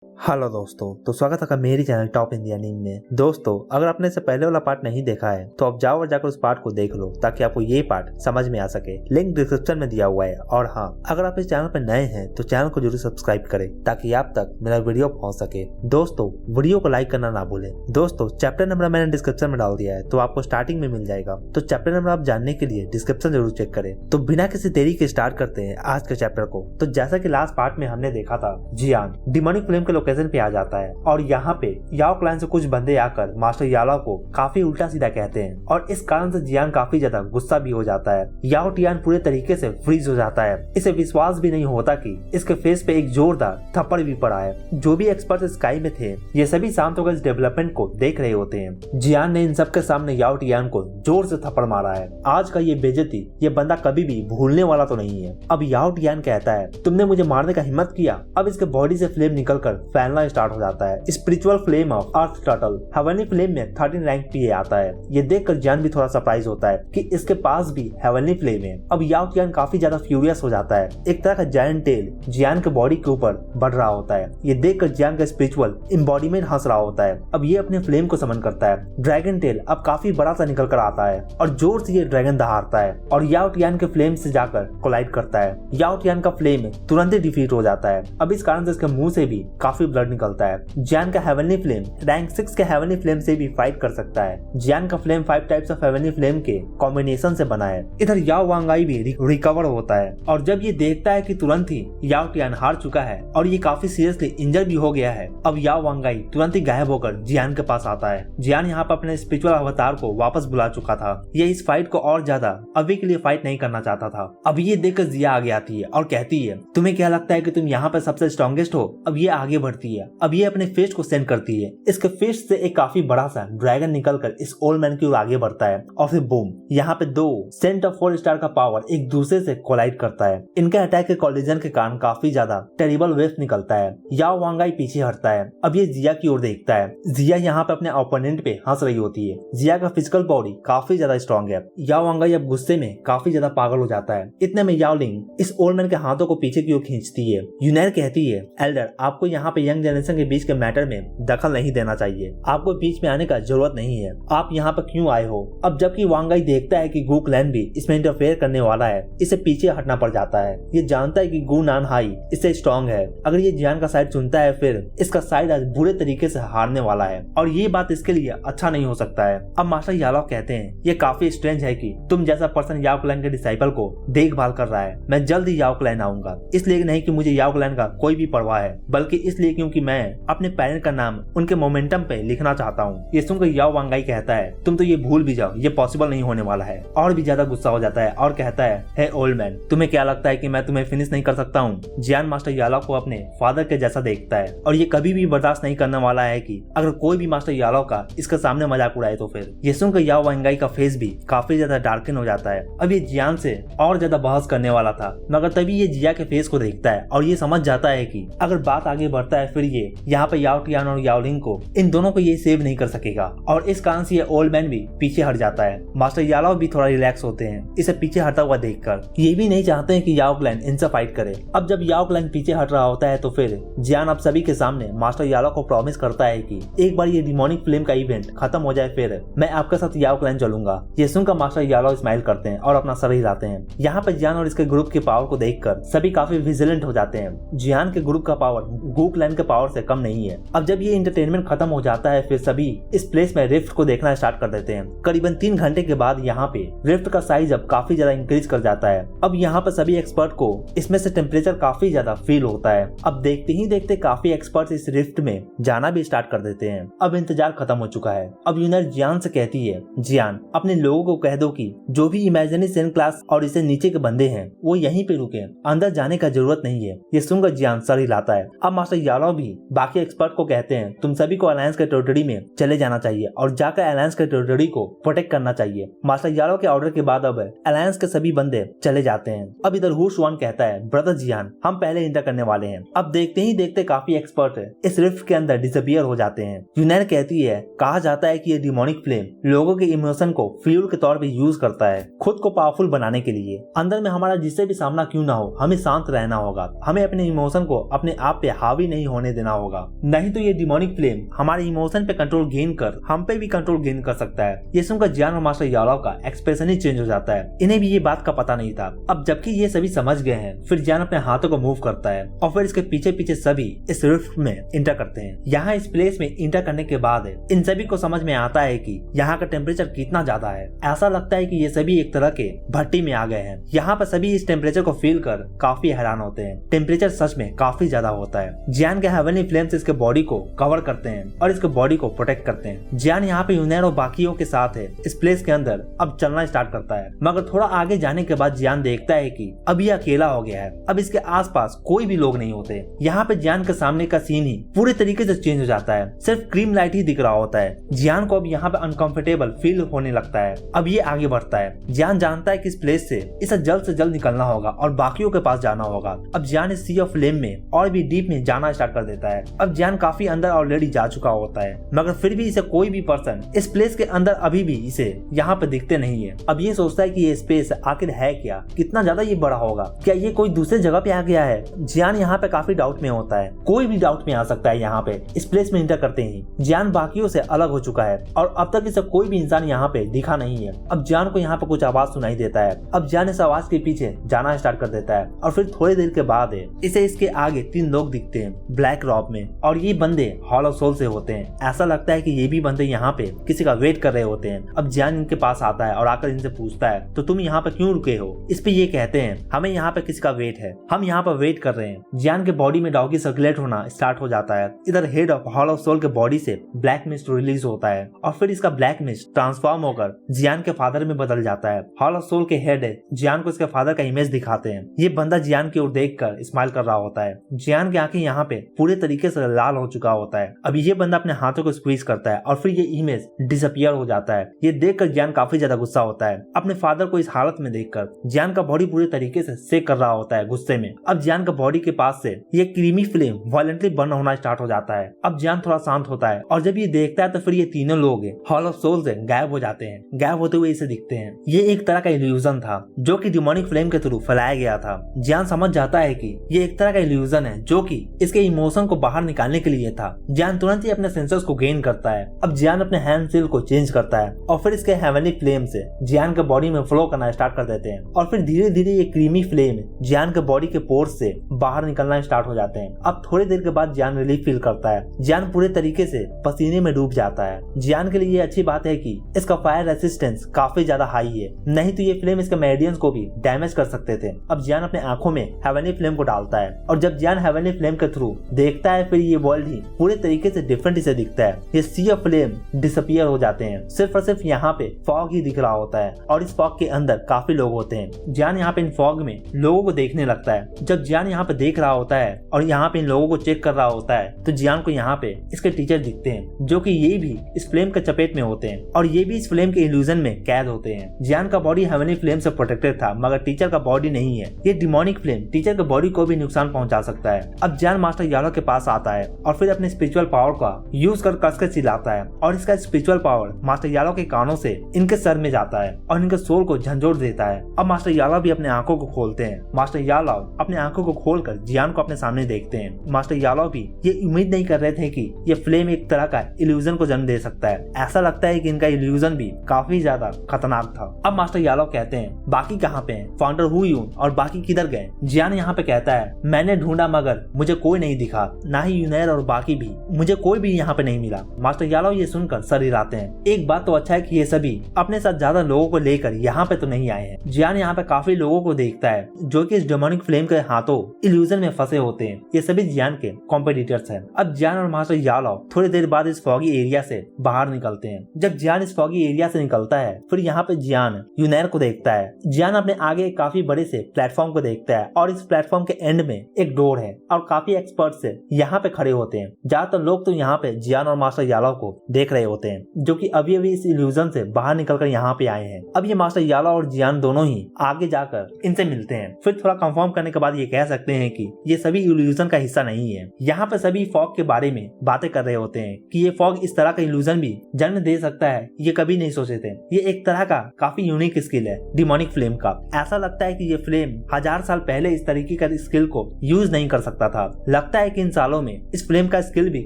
Hello दोस्तों, तो स्वागत है मेरे चैनल टॉप इंडिया नीम में। दोस्तों, अगर आपने इससे पहले वाला पार्ट नहीं देखा है तो आप जाओ और जाकर उस पार्ट को देख लो ताकि आपको ये पार्ट समझ में आ सके। लिंक डिस्क्रिप्शन में दिया हुआ है। और हाँ, अगर आप इस चैनल पर नए हैं तो चैनल को जरूर सब्सक्राइब करें ताकि आप तक मेरा वीडियो पहुंच सके। दोस्तों, वीडियो को लाइक करना ना भूलें। दोस्तों, चैप्टर नंबर मैंने डिस्क्रिप्शन में डाल दिया है तो आपको स्टार्टिंग में मिल जाएगा, तो चैप्टर नंबर आप जानने के लिए डिस्क्रिप्शन जरूर चेक करें। तो बिना किसी देरी के स्टार्ट करते हैं आज के चैप्टर को। तो जैसा की लास्ट पार्ट में हमने देखा था, जियान डिमोनिक फ्लेम के लोकेशन पे आ जाता है और यहाँ पे याओ क्लैन से कुछ बंदे आकर मास्टर यालो को काफी उल्टा सीधा कहते हैं और इस कारण से जियान काफी ज्यादा गुस्सा भी हो जाता है। याओ टियान पूरे तरीके से फ्रीज हो जाता है। इसे विश्वास भी नहीं होता कि इसके फेस पे एक जोरदार थप्पड़ भी पड़ा है। जो भी एक्सपर्ट स्काई में थे ये सभी शांत होकर इस डेवलपमेंट को देख रहे होते हैं। जियान ने इन सब के सामने याओ टियान को जोर से थप्पड़ मारा है। आज का ये बेइज्जती ये बंदा कभी भी भूलने वाला तो नहीं है। अब याओ टियान कहता है, तुमने मुझे मारने का हिम्मत किया। अब इसके बॉडी से फ्लेम निकलकर फैलना स्टार्ट हो जाता है। Spiritual flame of earth turtle heavenly flame में 13 रैंक पे आता है। ये देखकर जियान भी थोड़ा सरप्राइज होता है कि इसके पास भी हेवनली फ्लेम है। अब याओ टियान काफी ज्यादा फ्यूरियस हो जाता है। एक तरह का जायंट टेल जियान के बॉडी के ऊपर बढ़ रहा होता है। ये देखकर जियान का स्पिरिचुअल एम्बॉडीमेंट हंस रहा होता है। अब ये अपने फ्लेम को समन करता है। ड्रैगन टेल अब काफी बड़ा सा निकल कर आता है और जोर से ये ड्रैगन दहाड़ता है और याओ टियान के फ्लेम से जाकर कोलाइड करता है। याओ टियान का फ्लेम तुरंत ही डिफीट हो जाता है। अब इस कारण से इसके मुंह से भी काफी ब्लड निकलता है। जियान का हेवनली फ्लेम रैंक 6 के हेवनली फ्लेम से भी फाइट कर सकता है। जियान का flame 5 types of heavenly flame के कॉम्बिनेशन से बना है। इधर याओ वांगाई भी रिकवर होता है और जब ये देखता है कि तुरंत ही याओ टियान हार चुका है और ये काफी सीरियसली इंजर भी हो गया है, अब याओ वांगाई तुरंत ही गायब होकर जियान के पास आता है। जियान यहाँ पर अपने स्पिरिचुअल अवतार को वापस बुला चुका था। ये इस फाइट को और ज्यादा अभी के लिए फाइट नहीं करना चाहता था। अब ये देखकर जिया आगे आती है और कहती है, तुम्हें क्या लगता है कि तुम यहाँ पर सबसे स्ट्रॉन्गेस्ट हो? अब ये आगे बढ़ती है। अब ये अपने फेस को सेंड करती है। इसके फेस से एक काफी बड़ा सा ड्रैगन निकलकर इस ओल्ड मैन की ओर आगे बढ़ता है और फिर बूम, यहाँ पे 2 सेंट ऑफ 4 स्टार का पावर एक दूसरे से कोलाइड करता है। इनके अटैक के कोलिजन के कारण काफी ज्यादा टेरिबल वेव निकलता है। याओ वांगाई पीछे हटता है। अब ये जिया की ओर देखता है। जिया यहाँ पे अपने ओपोनेंट पे हंस रही होती है। जिया का फिजिकल बॉडी काफी ज्यादा स्ट्रॉन्ग है। याओ वांगाई अब गुस्से में काफी ज्यादा पागल हो जाता है। इतने में याओ लिंग इस ओल्ड मैन के हाथों को पीछे की ओर खींचती है। यूनर कहती है, एल्डर, आपको यहाँ पे यंग जनरेशन के बीच के मैटर में दखल नहीं देना चाहिए। आपको बीच में आने का जरूरत नहीं है। आप यहाँ पर क्यों आए हो? अब जबकि वांगाई देखता है कि गु क्लैन भी इसमें इंटरफेयर करने वाला है, इसे पीछे हटना पड़ जाता है। ये जानता है कि गु नान हाई इससे स्ट्रॉन्ग है। अगर ये जियान का साइड चुनता है फिर इसका साइड आज बुरे तरीके से हारने वाला है और ये बात इसके लिए अच्छा नहीं हो सकता है। अब मास्टर यालो कहते हैं, ये काफी स्ट्रेंज है कि तुम जैसा पर्सन याओ क्लैन के डिसाइपल को देखभाल कर रहा है। मैं जल्द ही याओ क्लैन आऊंगा, इसलिए नहीं कि मुझे याओ क्लैन का कोई भी परवाह है, बल्कि इसलिए क्योंकि मैं अपने पेरेंट का नाम उनके मोमेंटम पे लिखना चाहता हूँ। ये सुनकर याओ वांगाई कहता है, तुम तो ये भूल भी जाओ, ये पॉसिबल नहीं होने वाला है। और भी ज्यादा गुस्सा हो जाता है और कहता है, हे ओल्ड मैन, तुम्हें क्या लगता है कि मैं तुम्हें फिनिश नहीं कर सकता हूँ? जियान मास्टर यालो को अपने फादर के जैसा देखता है और ये कभी भी बर्दाश्त नहीं करने वाला है कि अगर कोई भी मास्टर यालो का इसके सामने मजाक उड़ाए तो फिर। ये सुनकर याओ वांगाई का फेस भी काफी ज्यादा डार्कन हो जाता है। अब ये जियान से और ज्यादा बहस करने वाला था, मगर तभी ये जिया के फेस को देखता है और ये समझ जाता है कि अगर बात आगे बढ़ता है फिर ये यहाँ पे याओ टियान और याओ लिंग को, इन दोनों को ये सेव नहीं कर सकेगा और इस कारण से ये ओल्ड मैन भी पीछे हट जाता है। मास्टर यालो भी थोड़ा रिलैक्स होते हैं इसे पीछे हटता हुआ देखकर। ये भी नहीं चाहते हैं कि याओ क्लैन इनसे फाइट करे। अब जब याओ क्लैन पीछे हट रहा होता है तो फिर जियान अब सभी के सामने मास्टर यालो को प्रॉमिस करता है कि एक बार ये डिमोनिक फ्लेम का इवेंट खत्म हो जाए फिर मैं आपके साथ याओ क्लैन चलूंगा। ये सुनकर मास्टर यालो स्माइल करते हैं और अपना सर हिलाते हैं। यहाँ पे जियान और इसके ग्रुप के पावर को देखकर सभी काफी विजिलेंट हो जाते हैं। जियान के ग्रुप का पावर गु क्लैन के पावर से कम नहीं है। अब जब ये एंटरटेनमेंट खत्म हो जाता है फिर सभी इस प्लेस में रिफ्ट को देखना स्टार्ट कर देते हैं। करीबन 3 घंटे के बाद यहाँ पे रिफ्ट का साइज अब काफी ज्यादा इंक्रीज कर जाता है। अब यहाँ पर सभी एक्सपर्ट को इसमें से टेम्परेचर काफी ज्यादा फील होता है। अब देखते ही देखते काफी एक्सपर्ट इस रिफ्ट में जाना भी स्टार्ट कर देते हैं। अब इंतजार खत्म हो चुका है। अब यूनर जियान से कहती है, जियान, अपने लोगों को कह दो कि जो भी इमेजिनरी सेन क्लास और इसे नीचे के बंदे हैं वो यहीं पे रुके, अंदर जाने का जरूरत नहीं है। ये सुनकर जियान सर हिलाता है। अब मास्टर यालो भी बाकी एक्सपर्ट को कहते हैं, तुम सभी को अलायंस के टेरिटरी में चले जाना चाहिए और जाकर अलायंस के टेरिटरी को प्रोटेक्ट करना चाहिए। मास्टर यालो के ऑर्डर के बाद अब अलायंस के सभी बंदे चले जाते हैं। अब इधर हु शुआन कहता है, ब्रदर जियान, हम पहले इंटर करने वाले हैं। अब देखते ही देखते काफी एक्सपर्ट इस रिफ्ट के अंदर डिसअपियर हो जाते हैं। यूनर कहती है, कहा जाता है कि ये डिमोनिक फ्लेम लोगों के इमोशन को फ्यूल के तौर पे यूज करता है खुद को पावरफुल बनाने के लिए। अंदर में हमारा जिससे भी सामना क्यों ना हो, हमें शांत रहना होगा। हमें अपने इमोशन को अपने आप पे हावी नहीं होने देना होगा, नहीं तो ये डिमोनिक फ्लेम हमारे इमोशन पे कंट्रोल गेन कर हम पे भी कंट्रोल गेन कर सकता है। ये सुनकर जियान और मास्टर यालाव का एक्सप्रेशन ही चेंज हो जाता है। इन्हें भी ये बात का पता नहीं था। अब जबकि ये सभी समझ गए हैं, फिर जियान अपने हाथों को मूव करता है और फिर इसके पीछे पीछे सभी इस रिफ्ट में इंटर करते हैं। यहाँ इस प्लेस में इंटर करने के बाद इन सभी को समझ में आता है कि यहाँ का टेम्परेचर कितना ज्यादा है। ऐसा लगता है कि ये सभी एक तरह के भट्टी में आ गए हैं। यहाँ पर सभी इस टेम्परेचर को फील कर काफी हैरान होते हैं। टेम्परेचर सच में काफी ज्यादा होता है। जियान के हेवनली फ्लेम्स इसके बॉडी को कवर करते हैं और इसके बॉडी को प्रोटेक्ट करते हैं। जियान यहाँ पे यूनेर और बाकियों के साथ है इस प्लेस के अंदर अब चलना स्टार्ट करता है, मगर थोड़ा आगे जाने के बाद जियान देखता है कि अब ये अकेला हो गया है। अब इसके आसपास कोई भी लोग नहीं होते। यहाँ पे जियान के सामने का सीन ही पूरे तरीके से चेंज हो जाता है। सिर्फ क्रीम लाइट ही दिख रहा होता है। जियान को अब यहाँ पे अनकंफर्टेबल फील होने लगता है। अब ये आगे बढ़ता है। जियान जानता है कि इस प्लेस से इसे जल्द से जल्द निकलना होगा और बाकियों के पास जाना होगा। अब जियान इस सी ऑफ फ्लेम में और भी डीप में जाना स्टार्ट कर देता है। अब जियान काफी अंदर ऑलरेडी जा चुका होता है, मगर फिर भी इसे कोई भी पर्सन इस प्लेस के अंदर अभी भी इसे यहाँ पे दिखते नहीं है। अब ये सोचता है कि ये स्पेस आखिर है क्या, कितना ज्यादा ये बड़ा होगा, क्या ये कोई दूसरे जगह पे आ गया है। जियान यहाँ पे काफी डाउट में होता है। कोई भी डाउट में आ सकता है। यहाँ पे इस प्लेस में इंटर करते ही जियान बाकियों से अलग हो चुका है और अब तक इसे कोई भी इंसान यहाँ पे दिखा नहीं है। अब जियान को यहाँ पे कुछ आवाज सुनाई देता है। अब जियान इस आवाज के पीछे जाना स्टार्ट कर देता है और फिर थोड़ी देर के बाद इसे इसके आगे 3 लोग दिखते हैं ब्लैक रॉब में, और ये बंदे हॉल ऑफ सोल से होते हैं। ऐसा लगता है कि ये भी बंदे यहाँ पे किसी का वेट कर रहे होते हैं। अब जियान इनके पास आता है और आकर इनसे पूछता है, तो तुम यहाँ पे क्यों रुके हो। इस पे ये कहते हैं, हमें यहाँ पे किसी का वेट है, हम यहाँ पर वेट कर रहे हैं। जियान के बॉडी में डॉगी सर्कुलेट होना स्टार्ट हो जाता है। इधर head of hall of soul के बॉडी से ब्लैक मिस्ट रिलीज होता है और फिर इसका ब्लैक मिस्ट ट्रांसफॉर्म होकर जियान के फादर में बदल जाता है। हॉल ऑफ सोल के हेड जियान को इसके फादर का इमेज दिखाते हैं। ये बंदा जियान की ओर देखकर स्माइल कर रहा होता है। जियान की आंखें यहाँ पे पूरे तरीके से लाल हो चुका होता है। अभी ये बंदा अपने हाथों को स्क्वीज करता है और फिर ये इमेज डिसअपियर हो जाता है। ये देखकर जियान काफी ज्यादा गुस्सा होता है। अपने फादर को इस हालत में देखकर जियान का बॉडी पूरे तरीके से शेक कर रहा होता है गुस्से में। अब जियान का बॉडी के पास से ये क्रीमी फ्लेम वायलेंटली बर्न होना स्टार्ट हो जाता है। अब जियान थोड़ा शांत होता है और जब ये देखता है तो फिर ये तीनों लोग हॉल ऑफ सोल से गायब हो जाते हैं। गायब होते हुए इसे दिखते हैं। ये एक तरह का इल्यूजन था जो कि डिमोनिक फ्लेम के थ्रू फैलाया गया था। जियान समझ जाता है कि ये एक तरह का इल्यूजन है जो कि इसके इमोशन को बाहर निकालने के लिए था। जियान तुरंत ही अपने सेंसर्स को गेन करता है। अब जियान अपने हैंड सील को चेंज करता है और फिर इसके हेवनली फ्लेम से जियान के बॉडी में फ्लो करना स्टार्ट कर देते हैं और फिर धीरे धीरे ये क्रीमी फ्लेम जियान के बॉडी के पोर्स से बाहर निकलना स्टार्ट हो जाते हैं। अब थोड़ी देर के बाद जियान रिलीफ फील करता है। जियान पूरे तरीके से पसीने में डूब जाता है। जियान के लिए ये अच्छी बात है कि इसका फायर रेसिस्टेंस काफी ज्यादा हाई है, नहीं तो ये फ्लेम इसके मेरिडियंस को भी डैमेज कर सकते थे। अब जियान अपने आंखों में हेवनली फ्लेम को डालता है और जब जियान हेवनली फ्लेम के थ्रू देखता है फिर ये वर्ल्ड ही पूरे तरीके से डिफरेंट इसे दिखता है। ये सी ऑफ फ्लेम डिसअपियर हो जाते हैं। सिर्फ और सिर्फ यहाँ पे फॉग ही दिख रहा होता है और इस फॉग के अंदर काफी लोग होते हैं। जियान यहाँ पे इन फॉग में लोगों को देखने लगता है। जब जियान यहाँ पे देख रहा होता है और यहाँ पे इन लोगों को चेक कर रहा होता है तो जियान को यहाँ पे इसके टीचर दिखते हैं जो कि ये भी इस फ्लेम के चपेट में होते हैं और ये भी इस फ्लेम के इल्यूजन में कैद होते हैं। जियान का बॉडी हेवनली फ्लेम से प्रोटेक्टेड था मगर टीचर का बॉडी नहीं है। ये डिमोनिक फ्लेम टीचर के बॉडी को भी नुकसान पहुंचा सकता है। अब जियान मास्टर यालो के पास आता है और फिर अपने स्पिरिचुअल पावर का यूज कर कसके चिल्लाता है और इसका स्पिरिचुअल पावर मास्टर यालो के कानों से इनके सर में जाता है और इनके सोल को झंझोड़ देता है। अब मास्टर यालो भी अपने आंखों को खोलते हैं। मास्टर यालो अपने आंखों को खोलकर जियान को अपने सामने देखते हैं। मास्टर यालो भी ये उम्मीद नहीं कर रहे थे कि ये फ्लेम एक तरह का इल्यूजन को जन्म दे सकता है। ऐसा लगता है कि इनका इल्यूजन भी काफी ज्यादा खतरनाक था। अब मास्टर यालो कहते हैं, बाकी कहाँ पे हैं? फाउंडर हु यून और बाकी किधर गए? जियान यहाँ पे कहता है, मैंने ढूंढा मगर मुझे कोई नहीं दिखा, ना ही यूनेर और बाकी भी, मुझे कोई भी यहाँ पे नहीं मिला। मास्टर यालो ये सुनकर सर हिलाते हैं। एक बात तो अच्छा है कि ये सभी अपने साथ ज्यादा लोगों को लेकर यहाँ पे तो नहीं आए हैं। जियान यहाँ पे काफी लोगों को देखता है जो कि इस डेमोनिक फ्लेम के हाथों इल्यूजन में फंसे होते हैं। ये सभी जियान के कॉम्पिटिटर्स हैं। अब जियान और मास्टर यालो थोड़ी देर बाद इस फॉगी एरिया से बाहर निकलते हैं। जब जियान इस फॉगी एरिया से निकलता है फिर यहाँ पे जियान यूनेर को देखता है। जियान अपने आगे काफी बड़े से प्लेटफॉर्म को देखता है और इस प्लेटफॉर्म के एंड में एक डोर है और काफी एक्सपर्ट्स यहाँ पे खड़े होते हैं। ज्यादातर लोग तो यहाँ पे जियान और मास्टर यालो को देख रहे होते हैं जो कि अभी अभी इस इल्यूजन से बाहर निकलकर यहाँ पे आए हैं। अब ये मास्टर यालो और जियान दोनों ही आगे जाकर इनसे मिलते हैं। फिर थोड़ा कंफर्म करने के बाद ये कह सकते हैं कि ये सभी इल्यूजन का हिस्सा नहीं है। यहाँ पे सभी फॉग के बारे में बातें कर रहे होते हैं कि ये फॉग इस तरह का इल्यूजन भी जन्म दे सकता है, ये कभी नहीं सोचे थे। ये एक तरह का काफी यूनिक स्किल है डिमोनिक फ्लेम का। ऐसा लगता है कि ये फ्लेम 1000 साल पहले इस तरीके का स्किल को यूज नहीं कर सकता था। लगता है कि इन सालों में इस फ्लेम का स्किल भी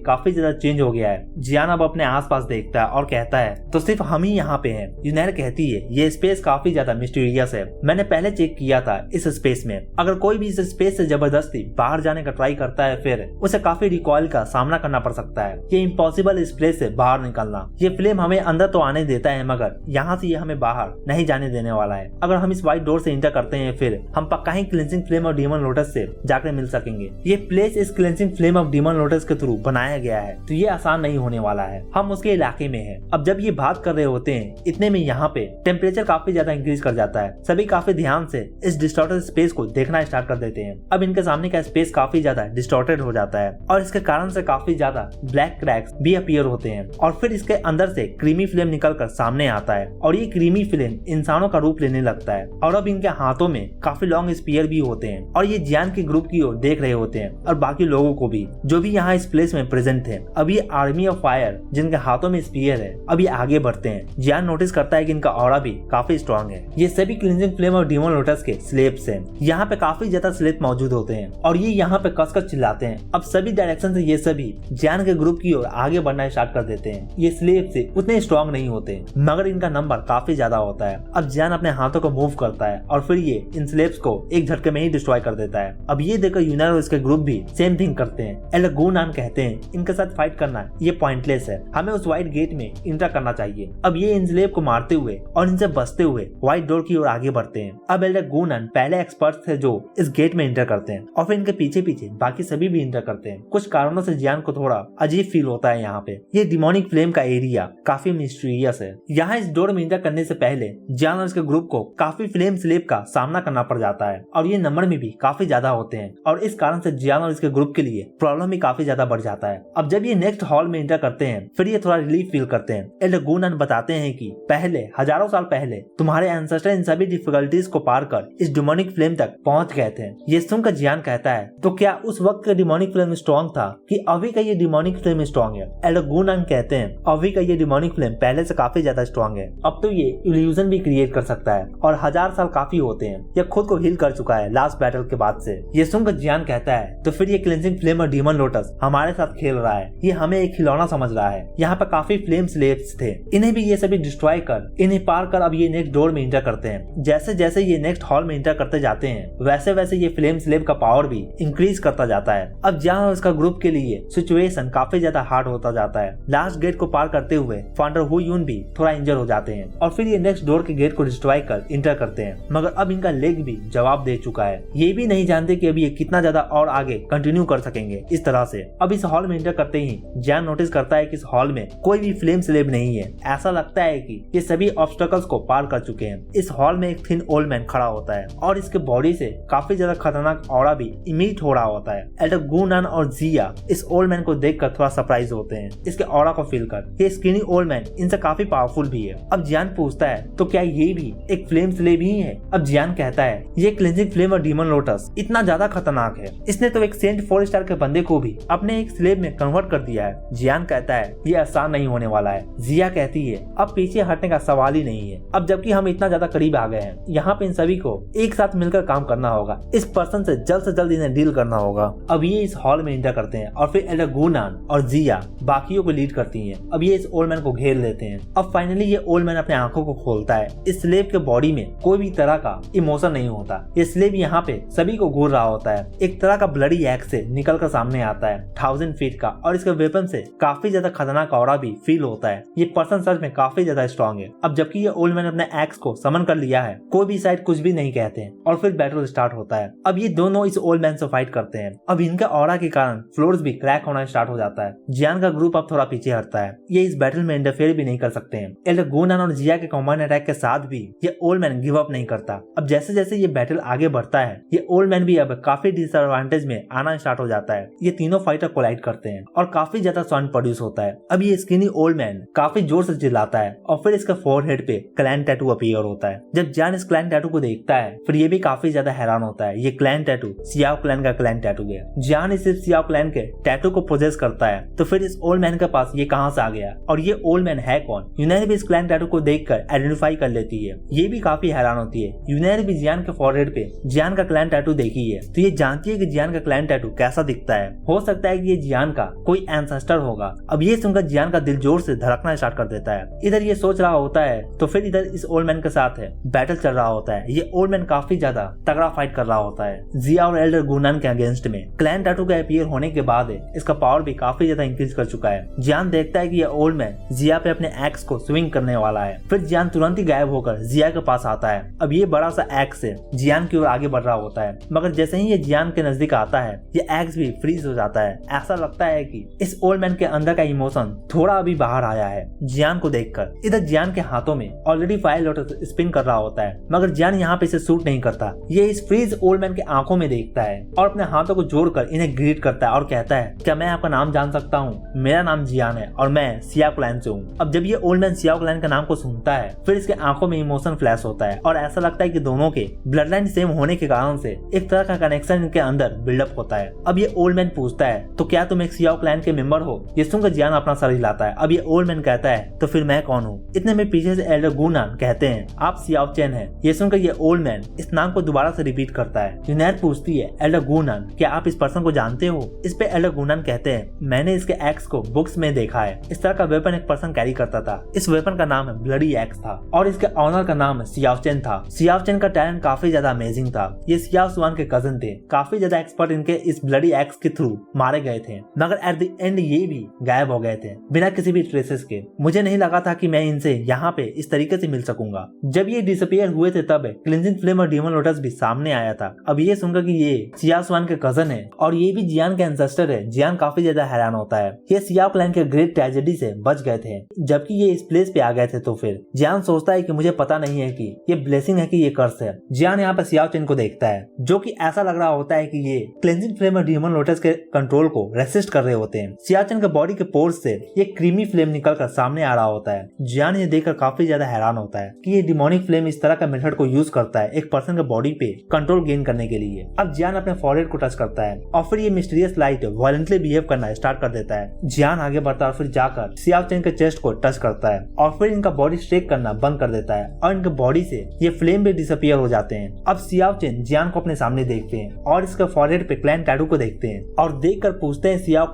काफी ज्यादा चेंज हो गया है। जियान अब अपने आसपास देखता है और कहता है तो सिर्फ हम ही यहाँ पे हैं। यूनाइर कहती है ये स्पेस काफी ज्यादा मिस्टीरियस है, मैंने पहले चेक किया था इस स्पेस में। अगर कोई भी इस स्पेस से जबरदस्ती बाहर जाने का ट्राई करता है फिर उसे काफी रिकॉइल का सामना करना पड़ सकता है। ये इम्पॉसिबल इस प्लेस से बाहर निकलना। ये फ्लेम हमें अंदर तो आने देता है मगर यहाँ से ये हमें बाहर नहीं जाने देने वाला है। अगर हम इस व्हाइट डोर से एंटर करते हैं फिर हम पक्का ही क्लेंसिंग फ्लेम और डीमन लोटस से जाकर मिल सकेंगे। ये प्लेस इस cleansing flame of demon lotus के थ्रू बनाया गया है तो ये आसान नहीं होने वाला है। हम उसके इलाके में हैं। अब जब ये बात कर रहे होते हैं इतने में यहाँ पे टेम्परेचर काफी ज्यादा इंक्रीज कर जाता है। सभी काफी ध्यान से इस डिस्टॉर्टेड स्पेस को देखना स्टार्ट कर देते हैं। अब इनके सामने का स्पेस काफी ज्यादा डिस्टॉर्टेड हो जाता है और इसके कारण से काफी ज्यादा ब्लैक क्रैक्स भी अपीयर होते हैं और फिर इसके अंदर से क्रीमी फ्लेम निकलकर सामने आता है और ये क्रीमी फ्लेम इंसानों का रूप लेने लगता है और अब इनके हाथों में काफी लॉन्ग स्पीयर भी होते हैं और ये जियान के ग्रुप की ओर देख रहे होते हैं और बाकी लोगों को भी जो भी यहाँ इस प्लेस में प्रेजेंट थे। अब ये आर्मी ऑफ फायर जिनके हाथों में स्पीयर है अब ये आगे बढ़ते हैं। जियान नोटिस करता है कि इनका ऑरा भी काफी स्ट्रॉन्ग है। ये सभी क्लींजिंग फ्लेम और डीमन लोटस के स्लेब्स हैं। यहाँ पे काफी ज्यादा स्लेब मौजूद होते हैं और ये यहाँ पे कसकर चिल्लाते हैं। अब सभी डायरेक्शन से ये सभी जियान के ग्रुप की ओर आगे बढ़ना स्टार्ट कर देते हैं। ये स्लेब से उतने स्ट्रॉन्ग नहीं होते मगर इनका नंबर काफी ज्यादा होता है। अब जियान अपने हाथों को मूव करता है और फिर ये इन स्लेब्स को एक झटके में ही डिस्ट्रॉय कर देता है। अब ये देखकर यूनाइर और इसके ग्रुप भी सेम थिंग करते हैं। एलगूनान कहते हैं इनके साथ फाइट करना ये पॉइंटलेस है, हमें उस व्हाइट गेट में इंटर करना चाहिए। अब ये इन स्लेब को मारते हुए और इनसे बचते हुए व्हाइट डोर की ओर आगे बढ़ते हैं। अब एलगूनान पहले एक्सपर्ट थे जो इस गेट में इंटर करते हैं और फिर इनके पीछे पीछे बाकी सभी भी इंटर करते हैं। कुछ कारणों से जियान को थोड़ा अजीब फील होता है। यहाँ पे ये डिमोनिक फ्लेम का एरिया काफी मिस्टीरियस है। यहाँ इस डोर में इंटर करने से पहले जियान और इसके ग्रुप को काफी फ्लेम स्लेब का सामना करना पड़ जाता है और ये नंबर में भी काफी ज्यादा होते हैं और इस कारण से जियान और इसके ग्रुप के लिए प्रॉब्लम भी काफी ज्यादा बढ़ जाता है। अब जब ये नेक्स्ट हॉल में इंटर करते हैं फिर ये थोड़ा रिलीफ फील करते हैं। एलगूनान बताते हैं कि पहले हजारों साल पहले तुम्हारे एंसेस्टर इन सभी डिफिकल्टीज को पार कर इस डिमोनिक फ्लेम तक पहुंच गए थे। ये सुनकर जियान कहता है तो क्या उस वक्त का डिमोनिक फ्लेम स्ट्रॉन्ग था कि अभी का ये डिमोनिक फ्लेम स्ट्रॉन्ग है? एलगूनान कहते हैं अभी का ये डिमोनिक फ्लेम पहले से काफी ज्यादा स्ट्रॉन्ग है। अब तो ये इल्यूजन भी क्रिएट कर सकता है और 1000 साल काफी होते हैं। यह खुद को हील कर चुका है लास्ट बैटल के बाद से। ये सुनकर जियान कहता है तो फिर ये क्लेंजिंग फ्लेम और डीमन लोटस हमारे साथ खेल रहा है, ये हमें एक खिलौना समझ रहा है। यहाँ पे काफी फ्लेम स्लेब्स थे, इन्हें भी ये सभी डिस्ट्रॉय कर इन्हें पार कर अब ये नेक्स्ट डोर में इंटर करते हैं। जैसे जैसे ये नेक्स्ट हॉल में इंटर करते जाते हैं वैसे वैसे ये फ्लेम स्लेब का पावर भी इंक्रीज करता जाता है। अब जियान और इसका ग्रुप के लिए सिचुएशन काफी ज्यादा हार्ड होता जाता है। लास्ट गेट को पार करते हुए फाउंडर हु यून भी थोड़ा इंजर हो जाते हैं और फिर ये नेक्स्ट डोर के गेट को डिस्ट्रॉय कर इंटर करते हैं मगर अब इनका लेग भी जवाब दे चुका है। ये भी नहीं जानते कि अभी ये कितना ज्यादा और आगे कंटिन्यू कर सकेंगे इस तरह से। अब इस हॉल में इंटर करते ही जियान नोटिस करता है कि इस हॉल में कोई भी फ्लेम स्लेब नहीं है। ऐसा लगता है कि ये सभी ऑब्स्टेकल्स को पार कर चुके हैं। इस हॉल में एक थिन ओल्ड मैन खड़ा होता है और इसके बॉडी से काफी ज्यादा खतरनाक ऑरा भी इमिट हो रहा होता है। एलगूनान और जिया इस ओल्ड मैन को देखकर थोड़ा सरप्राइज होते हैं इसके ऑरा को फील कर। ये स्किनी ओल्ड मैन इनसे काफी पावरफुल भी है। अब जियान पूछता है तो क्या ये भी एक फ्लेम स्लेब ही है? अब जियान कहता है ये क्लेंजिंग फ्लेम और डीमन लोटस इतना ज्यादा खतरनाक है, इसने तो एक सेंट 4 स्टार के बंदे को भी अपने एक स्लेब में कन्वर्ट कर दिया है। जियान कहता है ये आसान नहीं होने वाला है। जिया कहती है अब पीछे हटने का सवाल ही नहीं है। अब जबकि हम इतना ज्यादा करीब आ गए हैं यहाँ पे इन सभी को एक साथ मिलकर काम करना होगा। इस पर्सन से जल्द इन्हें डील करना होगा। अब ये इस हॉल में इंटर करते हैं और फिर एलगूनान और जिया बाकियों को लीड करती हैं। अब ये इस ओल्ड मैन को घेर लेते हैं। अब फाइनली ये ओल्ड मैन अपने आंखों को खोलता है। इस स्लेब के बॉडी में कोई भी तरह का इमोशन नहीं होता। ये स्लेब यहाँ पे सभी को घूर रहा होता है। एक तरह का ब्लडी एक्स से निकल कर सामने आता है 1000 फीट का और इसके वेपन से काफी ज्यादा खतरनाक ऑरा भी फील होता है। ये पर्सन सच में काफी ज्यादा स्ट्रॉन्ग है। अब जबकि ये ओल्ड मैन अपने एक्स को समन कर लिया है कोई भी साइड कुछ भी नहीं कहते हैं और फिर बैटल स्टार्ट होता है। अब ये दोनों इस ओल्ड मैन से फाइट करते हैं। अब इनका ऑरा के कारण फ्लोर्स भी क्रैक होना स्टार्ट हो जाता है। जियान का ग्रुप अब थोड़ा पीछे हटता है। ये इस बैटल में इंटरफेयर भी नहीं कर सकते हैं। एलगूनान और जिया के कॉम्बाइंड अटैक के साथ भी ये ओल्ड मैन गिव अप नहीं करता। अब जैसे जैसे ये बैटल आगे बढ़ता है ये ओल्ड मैन भी अब काफी डिसएडवांटेज में आना स्टार्ट हो जाता है। ये तीनों फाइटर कोलाइड करते हैं और काफी ज्यादा साउंड प्रोड्यूस होता है। अब ये स्किनी ओल्ड मैन काफी जोर से चिल्लाता है और फिर इसका फोरहेड पे क्लैन टैटू अपीयर होता है। जब जियान इस क्लैन टैटू को देखता है फिर ये भी काफी ज्यादा हैरान होता है। ये क्लैन टैटू सियाओ क्लैन का क्लैन टैटू है। जियान इस सियाओ क्लैन के टैटू को प्रोजेस करता है तो फिर इस ओल्ड मैन के पास ये कहां से आ गया और ये ओल्ड मैन है कौन? यूनाइर भी इस क्लैन टैटू को देखकर आइडेंटिफाई कर लेती है। ये भी काफी हैरान होती है। यूनाइर भी जियान के फोरहेड पे जियान का क्लैन टैटू देखी है तो ये जानती है कि जियान का क्लैन टैटू टैटू कैसा दिखता है, हो सकता है कि ये जियान का कोई एंसेस्टर होगा। अब ये सुनकर जियान का दिल जोर से धड़कना स्टार्ट कर देता है। इधर ये सोच रहा होता है तो फिर इधर इस ओल्ड मैन के साथ बैटल चल रहा होता है। ये ओल्ड मैन काफी ज्यादा तगड़ा फाइट कर रहा होता है जिया और एल्डर गुनान के अगेंस्ट में। क्लैन टैटू का अपीयर होने के बाद इसका पावर भी काफी ज्यादा इंक्रीज कर चुका है। जियान देखता है कि ये ओल्ड मैन जिया पे अपने एक्स को स्विंग करने वाला है। फिर जियान तुरंत ही गायब होकर जिया के पास आता है। अब ये बड़ा सा एक्स से जियान की ओर आगे बढ़ रहा होता है, मगर जैसे ही ये जियान के नजदीक आता है ये एक्स भी फ्रीज हो जाता है। ऐसा लगता है कि इस ओल्ड मैन के अंदर का इमोशन थोड़ा अभी बाहर आया है जियान को देखकर। इधर जियान के हाथों में ऑलरेडी फायर लोटस स्पिन कर रहा होता है, मगर जियान यहाँ पे इसे सूट नहीं करता। ये इस फ्रीज ओल्ड मैन के आंखों में देखता है और अपने हाथों को जोड़कर इन्हें ग्रीट करता है और कहता है, क्या मैं आपका नाम जान सकता हूँ? मेरा नाम जियान है और मैं सिया क्लैन से हूँ। अब जब ये ओल्ड मैन सिया क्लैन के नाम को सुनता है फिर इसके आंखों में इमोशन फ्लैश होता है और ऐसा लगता है कि दोनों के ब्लड लाइन सेम होने के कारण से एक तरह का कनेक्शन इनके अंदर बिल्डअप होता है। अब ये ओल्ड मैन पूछता है, तो क्या तुम एक सिया क्लैन के मेंबर हो? ये सुनकर जियान अपना सर हिलाता है। अब ये ओल्ड मैन कहता है, तो फिर मैं कौन हूँ? इतने में पीछे से एल्डर गुनान कहते हैं, आप सियाओ चेन है। ये सुनकर ये ओल्ड मैन इस नाम को दोबारा से रिपीट करता है। यूनैर पूछती है, एल्डर गुनान क्या आप इस पर्सन को जानते हो? इस पे एल्डर गुनान कहते हैं, मैंने इसके एक्स को बुक्स में देखा है। इस तरह का वेपन एक पर्सन कैरी करता था। इस वेपन का नाम ब्लडी एक्स था और इसके ऑनर का नाम सियाओ चेन था। सियाओ चेन का टैलेंट काफी ज्यादा अमेजिंग था। ये सियाओ सुआन के कजन थे। काफी ज्यादा एक्सपर्ट इनके इस ब्लडी एक्स के थ्रू मारे गए थे, मगर एट द एंड ये भी गायब हो गए थे बिना किसी भी ट्रेसेस के। मुझे नहीं लगा था कि मैं इनसे यहाँ पे इस तरीके से मिल सकूंगा। जब ये डिसअपियर हुए थे तब क्लिंजिंग फ्लेम और डीमन लोटस भी सामने आया था। अब ये सुनकर कि ये सियाओ सुआन के कजन है और ये भी जियान के एंसेस्टर है, जियान काफी ज्यादा हैरान होता है। ये सियाओ क्लैन के ग्रेट ट्रेजेडी से बच गए थे जबकि ये इस प्लेस पे आ गए थे। तो फिर जियान सोचता है कि मुझे पता नहीं है कि ये ब्लेसिंग है कि ये कर्स है। जियान यहाँ पे सियाओ चेन को देखता है जो कि ऐसा लग रहा होता है कि ये क्लेंजिंग फ्लेम और डीमन लोटस के कंट्रोल को रेसिस्ट कर रहे होते हैं। सियाओ चेन के बॉडी के पोर्स से ये क्रीमी फ्लेम निकलकर सामने आ रहा होता है। जियान ये देखकर काफी ज्यादा हैरान होता है कि ये डिमोनिक फ्लेम इस तरह का मेथड को यूज करता है एक पर्सन के बॉडी पे कंट्रोल गेन करने के लिए। अब जियान अपने फॉरहेड को टच करता है और फिर ये मिस्टीरियस लाइट वायलेंटली बिहेव करना स्टार्ट कर देता है। जियान आगे बढ़ता है और फिर जाकर सियाओ चेन के चेस्ट को टच करता है और फिर इनका बॉडी शेक करना बंद कर देता है और इनके बॉडी से ये फ्लेम भी डिसअपियर हो जाते हैं। अब सियाओ चेन जियान को अपने सामने देखते हैं और इसके फॉरहेड पे क्लैन टैटू को देखते हैं और देखकर पूछते हैं सियाओ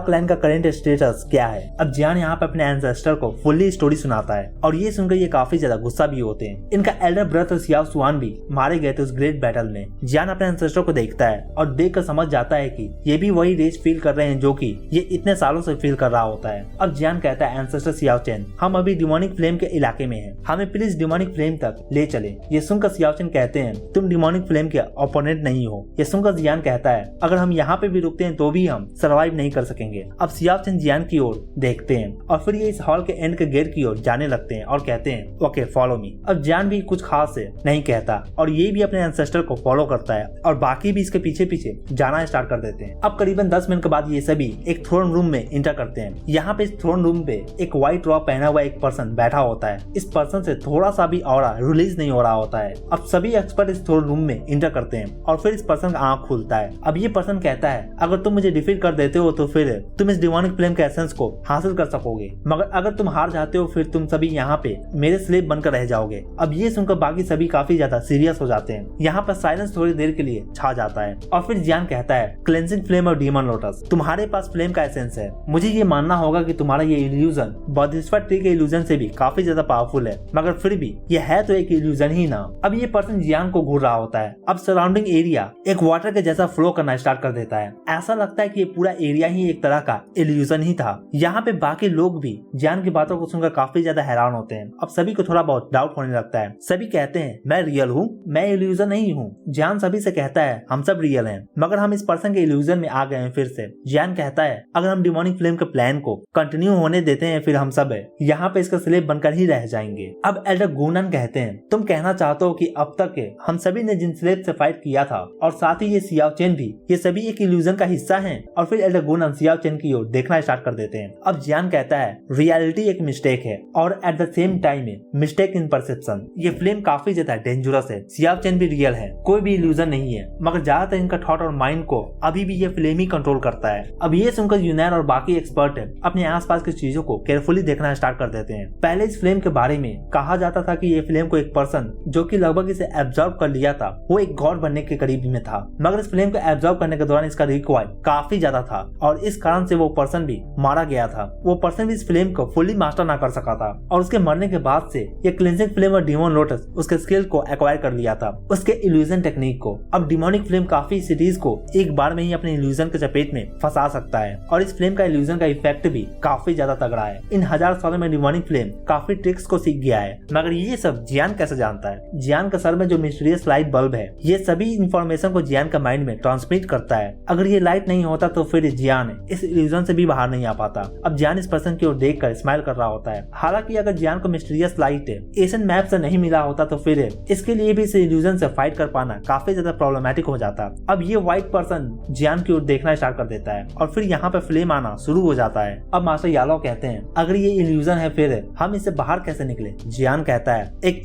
क्लैन का करंट स्टेटस क्या है। अब जियान यहाँ पे अपने एंसेस्टर को फुल्ली स्टोरी सुनाता है और ये सुनकर ये काफी ज्यादा गुस्सा भी होते हैं। इनका एल्डर ब्रदर सियाओ सुआन भी मारे गए थे उस ग्रेट बैटल में। जियान अपने एंसेस्टर को देखता है और देखकर समझ जाता है कि ये भी वही रेज फील कर रहे हैं जो कि ये इतने सालों से फील कर रहा होता है। अब जियान कहता है, एंसेस्टर सियाओ चेन हम अभी डिमोनिक फ्लेम के इलाके में हैं, हमें प्लीज डिमोनिक फ्लेम तक ले चले। ये सुनकर सियाओ चेन कहते हैं, तुम डिमोनिक फ्लेम के ओपोनेंट नहीं हो। ये सुनकर जियान कहता है, अगर हम यहाँ पे भी रुकते हैं तो भी हम सर्वाइव नहीं कर सकेंगे। अब सियाओ चेन जियान की ओर देखते हैं और फिर ये इस हॉल के एंड के गेट की ओर जाने लगते हैं और कहते हैं, ओके फॉलो मी। अब जियान भी कुछ खास से नहीं कहता और ये भी अपने एंसेस्टर को फॉलो करता है और बाकी भी इसके पीछे पीछे जाना स्टार्ट कर देते हैं। अब करीबन 10 मिनट के बाद ये सभी एक थ्रोन रूम में इंटर करते हैं। यहाँ पे इस थ्रोन रूम पे एक व्हाइट रॉब पहना हुआ एक पर्सन बैठा होता है। इस पर्सन से थोड़ा सा भी ऑरा रिलीज नहीं हो रहा होता है। अब सभी एक्सपर्ट इस थ्रोन रूम में इंटर करते हैं और फिर इस पर्सन का आंख खुलता है। अब ये पर्सन कहता है, अगर तुम मुझे डिफीट कर देते हो तो फिर तुम इस डिमोनिक फ्लेम के एसेंस को हासिल कर सकोगे, मगर अगर तुम हार जाते हो फिर तुम सभी यहाँ पे मेरे स्लेव बनकर रह जाओगे। अब ये सुनकर बाकी सभी काफी ज्यादा सीरियस हो जाते हैं। यहाँ पर साइलेंस थोड़ी देर के लिए छा जाता है और फिर जियान कहता है, क्लेंजिंग फ्लेम और डीमन लोटस तुम्हारे पास फ्लेम का एसेंस है। मुझे ये मानना होगा कि तुम्हारा ये इल्यूजन बॉधिसत्व ट्री के इल्यूजन से भी काफी ज्यादा पावरफुल है, मगर फिर भी ये है तो एक इल्यूजन ही ना। अब ये पर्सन जियान को घूर रहा होता है। अब सराउंडिंग एरिया एक वाटर के जैसा फ्लो करना स्टार्ट कर देता है। ऐसा लगता है कि ये पूरा एरिया ही एक तरह का इल्यूजन ही था। यहाँ पे बाकी लोग भी जियान की बातों को सुनकर काफी ज्यादा हैरान होते हैं। अब सभी को थोड़ा बहुत डाउट होने लगता है। सभी कहते हैं, मैं रियल हूँ, मैं इल्यूजन नहीं हूँ। जियान सभी से कहता है, हम सब रियल हैं, मगर हम इस पर्सन के इल्यूजन में आ गए हैं फिर से। जियान कहता है, अगर हम डिमोनिक फ्लेम के प्लान को कंटिन्यू होने देते हैं फिर हम सब यहाँ पे इसका स्लेव बनकर ही रह जाएंगे। अब एल्डर गुनान कहते हैं, तुम कहना चाहते हो कि अब तक हम सभी ने जिन स्लेव से फाइट किया था और साथ ही ये सियाओ चेन भी, ये सभी एक इल्यूजन का हिस्सा हैं। और फिर एल्डर गुनान सियाओ चेन की ओर देखना स्टार्ट कर देते हैं। अब जियान कहता है, रियलिटी एक मिस्टेक है और at the same time mistake in perception. ये फ्लेम काफी ज्यादा डेंजरस है। सियाओ चेन भी रियल है, कोई भी इल्यूजन नहीं है, मगर ज्यादातर इनका थॉट और माइंड को अभी भी ये फ्लेम ही कंट्रोल करता है। अब ये सुनकर यूनैर और बाकी एक्सपर्ट अपने आसपास की चीजों को केयरफुली देखना स्टार्ट कर देते हैं। पहले इस फ्लेम के बारे में कहा जाता था कि ये फ्लेम को एक पर्सन जो कि लगभग इसे एब्जॉर्ब कर लिया था वो एक गॉड बनने के करीब में था, मगर इस फ्लेम को एब्जॉर्ब करने के दौरान इसका रिकॉइल काफी ज्यादा था और इस कारण से वो पर्सन भी मारा गया था। वो पर्सन भी इस फ्लेम को फुल्ली मास्टर ना कर सका था और उसके मरने के बाद से ये क्लिंजिंग फ्लेम और डिमोन लोटस उसके स्किल को एक्वायर कर लिया था, उसके इल्यूजन टेक्निक को। अब डिमोनिक फ्लेम काफी सिटीज को एक बार में ही अपने इल्यूजन के चपेट में फंसा सकता है और इस फ्लेम का इल्यूजन का इफेक्ट भी काफी ज्यादा तगड़ा है। इन 1000 सालों में डिमोनिक फ्लेम काफी ट्रिक्स को सीख गया है, मगर ये सब जियान कैसे जानता है? जियान के सर में जो मिस्टीरियस लाइट बल्ब है ये सभी इंफॉर्मेशन को जियान का माइंड में ट्रांसमिट करता है। अगर ये लाइट नहीं होता तो फिर जियान इस इल्यूजन से भी बाहर नहीं आ पाता। अब जियान इस पर्सन की ओर देखकर स्माइल कर रहा होता है। हालांकि अगर जियान को मिस्टीरियस लाइट एशियन मैप से नहीं मिला होता तो फिर इसके लिए भी इस इल्यूजन से फाइट कर पाना काफी ज्यादा प्रॉब्लमेटिक हो जाता। अब ये व्हाइट पर्सन जियान की ओर देखना स्टार्ट कर देता है और फिर यहाँ पे फ्लेम आना शुरू हो जाता है। अब मास्टर यालो कहते हैं अगर ये इल्यूजन है फिर हम इससे बाहर कैसे निकले? जियान कहता है एक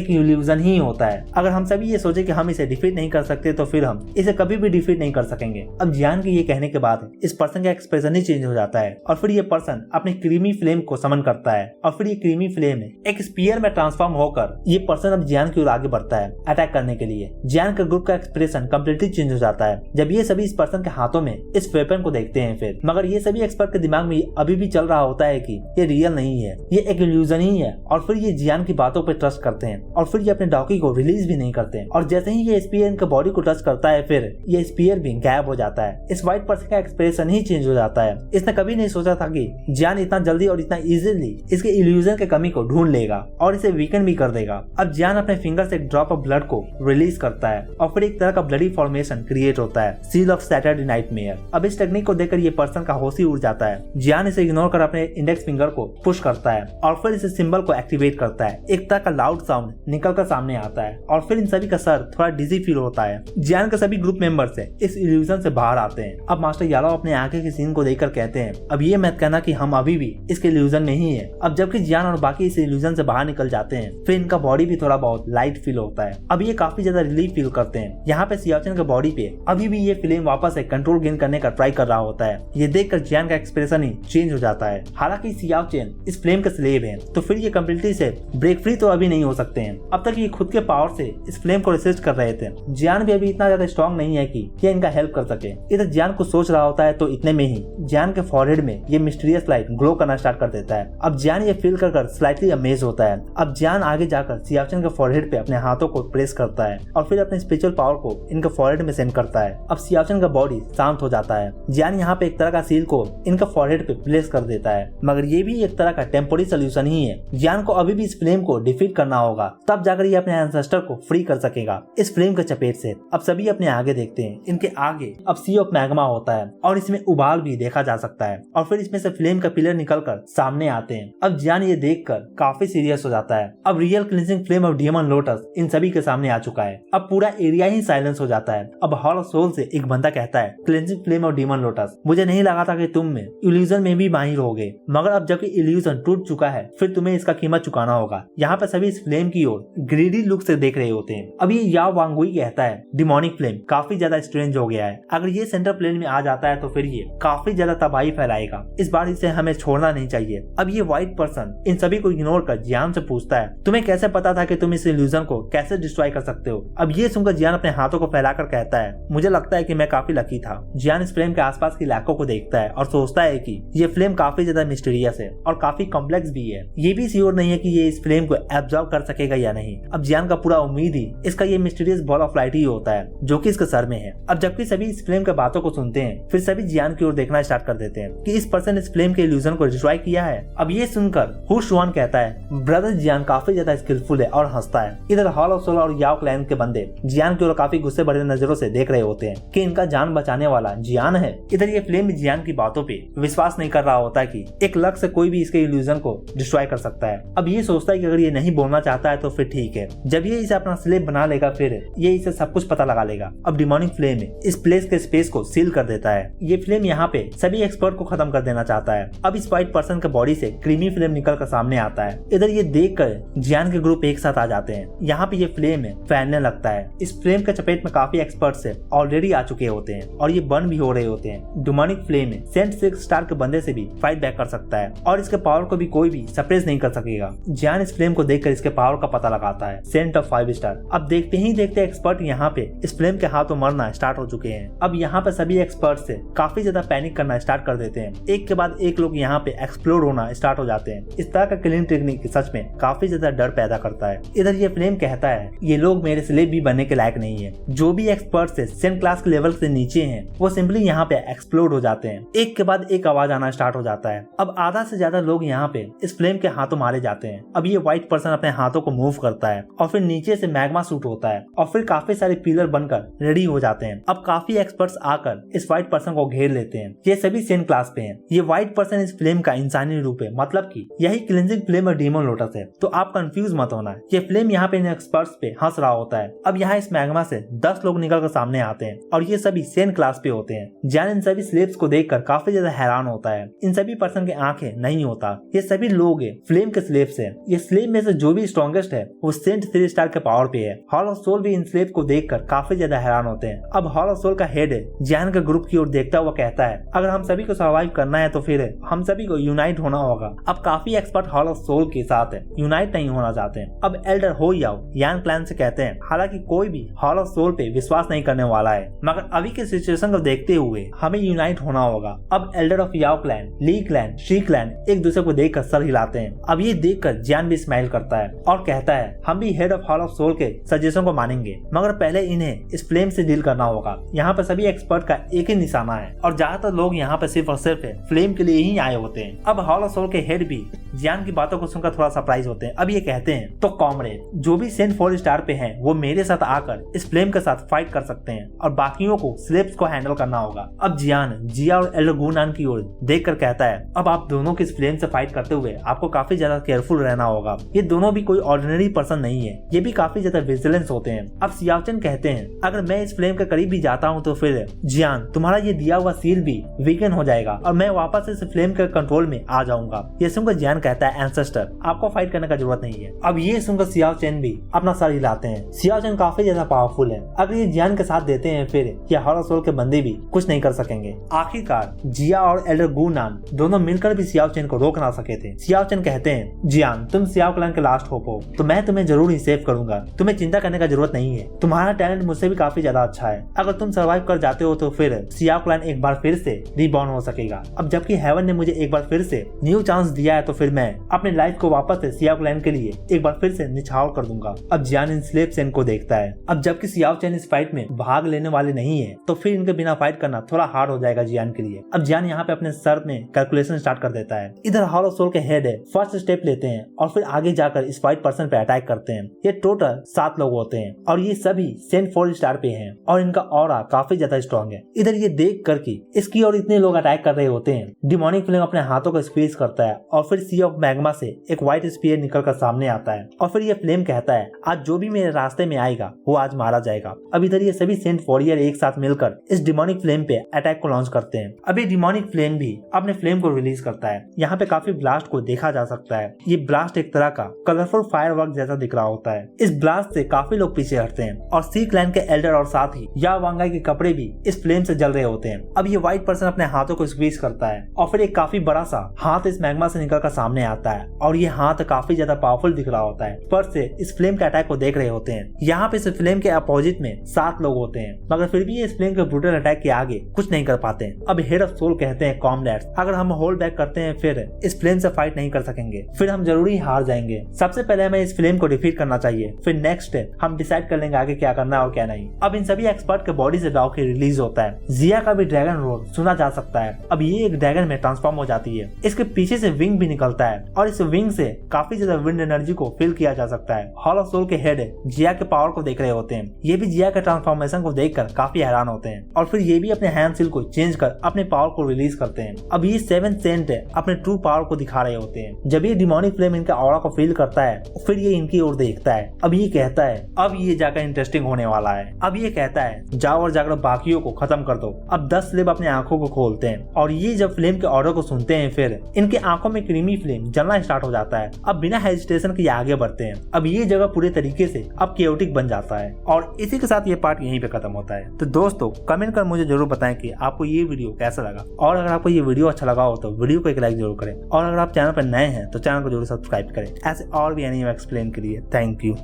इल्यूजन ही होता है। अगर हम सभी ये सोचे कि हम इसे डिफीट नहीं कर सकते तो फिर हम इसे कभी भी डिफीट नहीं कर सकेंगे। अब जियान के ये कहने के बाद इस पर्सन का एक्सप्रेशन ही चेंज हो जाता है और फिर ये पर्सन अपने क्रीमी फ्लेम को समन करता है और फिर ये क्रीमी फ्लेम एक स्पीयर में ट्रांसफॉर्म होकर ये पर्सन अब जियान की ओर आगे बढ़ता है अटैक करने के लिए। जियान के ग्रुप का एक्सप्रेशन कम्प्लीटली चेंज हो जाता है जब ये सभी इस पर्सन के हाथों में इस वेपन को देखते हैं फिर। मगर ये सभी एक्सपर्ट के दिमाग में अभी भी चल रहा होता है कि ये रियल नहीं है, ये एक इल्यूजन ही है। और फिर ये जियान की बातों पे ट्रस्ट करते हैं और फिर ये अपने डॉकी को रिलीज भी नहीं करते हैं। और जैसे ही ये स्पीयर इनके बॉडी को टच करता है फिर ये स्पीयर भी गायब हो जाता है। इस व्हाइट पर्सन का एक्सप्रेशन ही चेंज हो जाता है। इसने कभी नहीं सोचा था कि जियान इतना जल्दी और इतना इजीली इसके इल्यूजन के कमी को ढूंढ लेगा और इसे वीकन भी कर देगा। अब जियान अपने फिंगर से एक ड्रॉप ऑफ ब्लड को रिलीज करता है और फिर एक तरह का ब्लडी फॉर्मेशन क्रिएट होता है, सील ऑफ सैटरडे नाइटमेयर। अब इस टेक्निक को देखकर ये पर्सन का होश ही उड़ जाता है। जियान इसे इग्नोर कर अपने इंडेक्स फिंगर को पुश करता है और फिर इस सिंबल को एक्टिवेट करता है। एक तरह का लाउड साउंड निकलकर सामने आता है और फिर इन सभी का सर थोड़ा डिजी फील होता है। जियान के सभी ग्रुप मेंबर्स इस इल्यूजन से बाहर आते हैं। अब मास्टर यालो अपने आगे के सीन को देखकर कहते हैं अब ये मत कहना कि हम अभी भी इसके इल्यूजन में ही है। अब जबकि जियान और बाकी इस इल्यूजन से बाहर निकल जाते हैं फिर इनका बॉडी भी थोड़ा बहुत लाइट फील होता है। अब ये काफी ज्यादा रिलीफ फील करते हैं। यहाँ पे सियाचिन के बॉडी पे अभी भी ये फ्लेम वापस से कंट्रोल गेन करने का ट्राई कर रहा होता है। ये देखकर जियान का एक्सप्रेशन ही चेंज हो जाता है। हालांकि सियाचिन इस फ्लेम के स्लेव है तो फिर ये कम्प्लीटली से ब्रेक फ्री तो अभी नहीं हो सकते हैं। अब तक ये खुद के पावर से इस फ्लेम को रेसिस्ट कर रहे थे। जियान भी अभी इतना ज्यादा स्ट्रॉन्ग नहीं है कि ये इनका हेल्प कर सके। इधर जियान को सोच रहा होता है तो इतने में ही जियान के फॉरहेड में ये मिस्टीरियस लाइट ग्लो करना स्टार्ट कर देता है। अब जियान ये फील कर स्लाइटली अमेज होता है। अब जियान आगे जाकर सियाचिन के फॉरहेड पे अपने हाथों को प्रेस करता है और फिर अपने स्पिरिचुअल पावर को इनके फॉरहेड में सेंड करता है। अब सियाचिन का बॉडी शांत हो जाता है। जियान यहाँ पे एक तरह का सील को इनका फॉरहेड पे प्लेस कर देता है, मगर ये भी एक तरह का टेम्पोररी सोल्यूशन ही है। जियान को अभी भी इस फ्लेम को डिफीट करना होगा, तब जाकर ये अपने एंसेस्टर को फ्री कर सकेगा इस फ्लेम के चपेट से। अब सभी अपने आगे देखते हैं। इनके आगे अब सी ऑफ मैग्मा होता है और इसमें उबाल भी देखा जा सकता है और फिर इसमें से फ्लेम का पिलर निकलकर सामने आते हैं। अब जियान ये देखकर काफी सीरियस हो जाता है। अब real cleansing flame of demon lotus इन सभी के सामने आ चुका है। अब पूरा एरिया ही साइलेंस हो जाता है। अब हॉल ऑफ सोल से एक बंदा कहता है cleansing flame of demon lotus, मुझे नहीं लगा था कि तुम में इल्यूजन में भी माहिर होगे, मगर अब जबकि इल्यूजन टूट चुका है फिर तुम्हें इसका कीमत चुकाना होगा। यहाँ पे सभी इस फ्लेम की ओर ग्रीडी लुक से देख रहे होते हैं। अब ये याओ वांगुई कहता है डिमोनिक फ्लेम काफी ज्यादा स्ट्रेंज हो गया है। अगर ये सेंटर प्लेन में आ जाता है तो फिर ये काफी ज्यादा तबाही फैलाएगा। इस बार इसे हमें छोड़ना नहीं चाहिए। अब ये व्हाइट पर्सन इन सभी को इग्नोर कर जियान से पूछता है तुम्हें कैसे पता था कि तुम इस इल्यूजन को कैसे डिस्ट्रॉय कर सकते हो? अब ये सुनकर जियान अपने हाथों को फैलाकर कहता है मुझे लगता है कि मैं काफी लकी था। जियान इस फ्लेम के आसपास के इलाकों को देखता है और सोचता है कि ये फ्लेम काफी ज्यादा मिस्टीरियस है और काफी कॉम्प्लेक्स भी है। ये भी श्योर नहीं है कि ये इस फ्लेम को एब्जॉर्ब कर सकेगा या नहीं। अब जियान का पूरा उम्मीद ही इसका ये मिस्टीरियस बॉल ऑफ लाइट ही होता है जो कि इसके सर में है। अब जबकि सभी इस फ्लेम के बातों को सुनते हैं फिर सभी जियान की ओर देखना स्टार्ट कर देते हैं कि इस पर्सन इस फ्लेम के इल्यूजन को डिस्ट्रॉय किया है। अब ये सुनकर हु शुआन कहता है ब्रदर जियान काफी ज्यादा स्किलफुल है और हंसता है। इधर हॉल ऑफ सोल और याओ क्लैन के बंदे जियान की ओर काफी गुस्से भरे नजरों से देख रहे होते हैं कि इनका जान बचाने वाला जियान है। इधर ये फ्लेम जियान की बातों पे विश्वास नहीं कर रहा होता कि एक लक से कोई भी इसके इल्यूजन को डिस्ट्रॉय कर सकता है। अब ये सोचता है कि अगर ये नहीं बोलना चाहता है तो फिर ठीक है, जब ये इसे अपना स्लेव बना लेगा फिर ये इसे सब कुछ पता लगा लेगा। अब डिमोनिक फ्लेम इस प्लेस के स्पेस को सील कर देता है। ये फ्लेम यहाँ पे सभी एक्सपर्ट को खत्म कर देना चाहता है। अब इस व्हाइट पर्सन के बॉडी से क्रीमी फ्लेम निकल कर सामने आता है। इधर ये देख कर जियान के ग्रुप एक साथ आ जाते हैं। यहाँ पे ये फ्लेम फैलने लगता है। इस फ्लेम के चपेट में काफी एक्सपर्ट्स ऑलरेडी आ चुके होते हैं और ये बर्न भी हो रहे होते हैं। डिमोनिक फ्लेम सेंट 6 स्टार के बंदे से भी फाइट बैक कर सकता है और इसके पावर को भी कोई भी सप्रेस नहीं कर सकेगा। जियान इस फ्लेम को देखकर इसके पावर का पता लगाता है, सेंट ऑफ 5 स्टार। अब देखते ही देखते एक्सपर्ट यहाँ पे इस फ्लेम के हाथों हाथों मरना स्टार्ट हो चुके हैं। अब यहाँ पे सभी एक्सपर्ट्स से काफी ज्यादा पैनिक करना स्टार्ट कर देते हैं। एक के बाद एक लोग यहाँ पे एक्सप्लोड होना स्टार्ट हो जाते हैं। इस तरह का किलिंग टेक्निक सच में काफी ज्यादा डर पैदा करता है। इधर ये फ्लेम कहता है ये लोग मेरे स्लेव भी बनने के लायक नहीं है। जो भी एक्सपर्ट्स है सेंट क्लास के लेवल से नीचे हैं वो सिंपली यहाँ पे एक्सप्लोड हो जाते हैं। एक के बाद एक आवाज आना स्टार्ट हो जाता है। अब आधा से ज्यादा लोग यहाँ पे इस फ्लेम के हाथों मारे जाते हैं। अब ये व्हाइट पर्सन अपने हाथों को मूव करता है और फिर नीचे से मैग्मा शूट होता है और फिर काफी सारे पिलर बनकर रेडी हो जाते हैं। अब काफी एक्सपर्ट्स आकर इस व्हाइट पर्सन को घेर लेते हैं। ये सभी सेंट क्लास पे हैं। ये व्हाइट पर्सन इस फ्लेम का इंसानी रूप है, मतलब कि यही क्लींजिंग फ्लेम और डीमन लोटस है। तो आप कंफ्यूज मत होना। ये फ्लेम यहाँ पे इन एक्सपर्ट्स पे हंस रहा होता है। अब यहाँ इस मैग्मा से 10 लोग निकल कर सामने आते हैं और ये सभी सेंट क्लास पे होते हैं। जैन इन सभी स्लेव्स को देखकर काफी ज्यादा हैरान होता है। इन सभी पर्सन के आंखें नहीं होता। ये सभी लोग फ्लेम के स्लेव्स हैं। ये स्लेव में से जो भी स्ट्रॉन्गेस्ट है वो सेंट 3 स्टार के पावर पे है। हॉल ऑफ सोल भी इन स्लेव को देखकर काफी ज्यादा हैरान होते हैं। अब हॉल ऑफ सोल का हेड जैन के ग्रुप की ओर देखता हुआ कहता है अगर हम सभी को सर्वाइव करना है तो फिर हम सभी को यूनाइट होना होगा। अब काफी एक्सपर्ट हॉल ऑफ सोल के साथ यूनाइट नहीं होना चाहते हैं। अब एल्डर हो याओ यान क्लैन से कहते हैं हालांकि कोई भी हॉल ऑफ सोल पे विश्वास नहीं करने वाला है, मगर अभी के सिचुएशन को देखते हुए हमें यूनाइट होना होगा। अब elder of Yao clan, Li clan, Xi clan एक दूसरे को देखकर सर हिलाते हैं। अब ये देखकर जैन भी स्माइल करता है और कहता है हम भी head of hall of soul के सजेशन को मानेंगे, मगर पहले इन्हें इस फ्लेम से डील करना होगा। यहाँ पर सभी एक्सपर्ट का एक ही निशाना है और ज्यादातर लोग यहाँ पे सिर्फ और सिर्फ फ्लेम के लिए ही आए होते हैं। अब हॉल ऑफ सोल के हेड भी जैन की बातों को सुनकर थोड़ा सरप्राइज होते हैं। अब ये कहते हैं तो कॉमरेड जो भी सेंट 4 स्टार पे हैं वो मेरे साथ आकर इस फ्लेम के साथ फाइट कर सकते हैं और बाकियों को स्लेव्स को हैंडल करना होगा। अब जियान जिया और एल्डर गुनान की ओर देखकर कहता है अब आप दोनों की इस फ्लेम से फाइट करते हुए आपको काफी ज्यादा केयरफुल रहना होगा। ये दोनों भी कोई ऑर्डिनरी पर्सन नहीं है, ये भी काफी ज्यादा विजिलेंस होते हैं। अब सियाओचन कहते हैं अगर मैं इस फ्लेम के करीब भी जाता हूँ तो फिर जियान तुम्हारा ये दिया हुआ सील भी वीकन हो जाएगा और मैं वापस इस फ्लेम के कंट्रोल में आ जाऊंगा। ये सुनकर जियान कहता है एंसेस्टर आपको फाइट करने का जरूरत नहीं है। अब ये सुनकर सियाओचन भी अपना सर हिलाते हैं। सियाओचन काफी ज्यादा पावरफुल है। अगर ये जियान के साथ देते हैं फिर ये हॉल ऑफ सोल के बंदे भी कुछ नहीं कर सकेंगे। आखिरकार जिया और एल्डर गुनान दोनों मिलकर भी सियाओचन को रोक ना सके थे। सियाओचन कहते हैं जियान तुम सियाओ क्लैन के लास्ट होप हो तो मैं तुम्हें जरूर ही सेव करूंगा, तुम्हें चिंता करने का जरूरत नहीं है। तुम्हारा टैलेंट मुझसे भी काफी ज्यादा अच्छा है। अगर तुम सर्वाइव कर जाते हो तो फिर सियाओ क्लैन एक बार फिर से रीबॉर्न हो सकेगा। अब जबकि हेवन ने मुझे एक बार फिर से न्यू चांस दिया है तो फिर मैं अपने लाइफ को वापस से सियाओ क्लैन के लिए एक बार फिर से निछावर कर दूंगा। अब जियान इन स्लेव सेन को देखता है। अब जबकि सियाओचन इस फाइट में भाग लेने वाले नहीं है तो फिर इनके बिना फाइट करना थोड़ा हार्ड हो जाएगा जियान के लिए। अब जियान यहाँ पे अपने सर में कैलकुलेशन स्टार्ट कर देता है। इधर हॉल ऑफ सोल के हेड फर्स्ट स्टेप लेते हैं और फिर आगे जाकर इस फाइट पर्सन पे अटैक करते हैं। ये टोटल 7 लोग होते हैं और ये सभी सेंट 4 स्टार पे हैं और इनका ऑरा काफी ज्यादा स्ट्रॉन्ग है। इधर ये देख कर कि इसकी और इतने लोग अटैक कर रहे होते हैं, डिमोनिक फ्लेम अपने हाथों को स्क्वीज करता है और फिर सी ऑफ मैग्मा से एक व्हाइट स्पीयर निकल कर सामने आता है और फिर ये फ्लेम कहता है आज जो भी मेरे रास्ते में आएगा वो आज मारा जाएगा। अब इधर ये सभी सेंट वॉरियर एक साथ मिलकर इस डिमोनिक फ्लेम पे अटैक को लॉन्च करते हैं। अब ये डिमोनिक फ्लेम भी अपने फ्लेम को रिलीज करता है। यहाँ पे काफी ब्लास्ट को देखा जा सकता है। ये ब्लास्ट एक तरह का कलरफुल फायरवर्क जैसा दिख रहा होता है। इस ब्लास्ट से काफी लोग पीछे हटते हैं और सी क्लैन के एल्डर और साथ ही या वांगाई के कपड़े भी इस फ्लेम से जल रहे होते हैं। अब ये व्हाइट पर्सन अपने हाथों को स्क्वीज करता है और फिर एक काफी बड़ा सा हाथ इस मैग्मा से निकलकर सामने आता है और ये हाथ काफी ज्यादा पावरफुल दिख रहा होता है। पर से इस फ्लेम के अटैक को देख रहे होते हैं। यहाँ पे इस फ्लेम के अपोजिट में 7 लोग होते हैं, मगर फिर भी ये इस फ्लेम के ब्रूटल अटैक के आगे कुछ नहीं कर पाते हैं। अब हेड ऑफ सोल कहते हैं कॉमरेड्स अगर हम होल्ड बैक करते हैं फिर इस फ्लेम से फाइट नहीं कर सकेंगे, फिर हम जरूरी हार जाएंगे। सबसे पहले हमें इस फ्लेम को डिफीट करना चाहिए, फिर नेक्स्ट हम डिसाइड कर लेंगे आगे क्या करना है और क्या नहीं। अब इन सभी एक्सपर्ट के बॉडी से डाउकी रिलीज होता है। जिया का भी ड्रैगन रोर सुना जा सकता है। अब ये एक ड्रैगन में ट्रांसफॉर्म हो जाती है। इसके पीछे से विंग भी निकलता है और इस विंग से काफी ज्यादा विंड एनर्जी को फील किया जा सकता है। हॉल ऑफ सोल के हेड जिया के पावर को देख रहे होते हैं। ये भी जिया के ट्रांसफॉर्मेशन को देखकर काफी हैरान होते हैं और फिर ये भी अपने हैंड सील को चेंज कर अपने पावर को रिलीज करते हैं। अब ये 7 सेंट अपने ट्रू पावर को दिखा रहे होते हैं। जब ये डिमोनिक फ्लेम इनका ऑरा को फील करता है फिर ये इनकी ओर देखता है। अब ये कहता है अब ये जाकर इंटरेस्टिंग होने वाला है। अब ये कहता है जाओ और जाकर बाकियों को खत्म कर दो। अब 10 स्लेव अपने आंखों को खोलते हैं और ये जब फ्लेम के ऑर्डर को सुनते हैं फिर इनके आंखों में क्रीमी फ्लेम जलना स्टार्ट हो जाता है। अब बिना हेजिटेशन के आगे बढ़ते हैं। अब ये जगह पूरे तरीके से अब केओटिक बन जाता है और इसी के साथ ये पार्ट यहीं पे खत्म होता है। तो दोस्तों कमेंट कर मुझे जरूर बताएं कि आपको ये वीडियो कैसा लगा और अगर आपको ये वीडियो अच्छा लगा हो तो वीडियो को एक लाइक जरूर करें और अगर आप चैनल पर नए हैं तो चैनल को जरूर सब्सक्राइब करें ऐसे और भी एनीमे एक्सप्लेन के लिए। Thank you.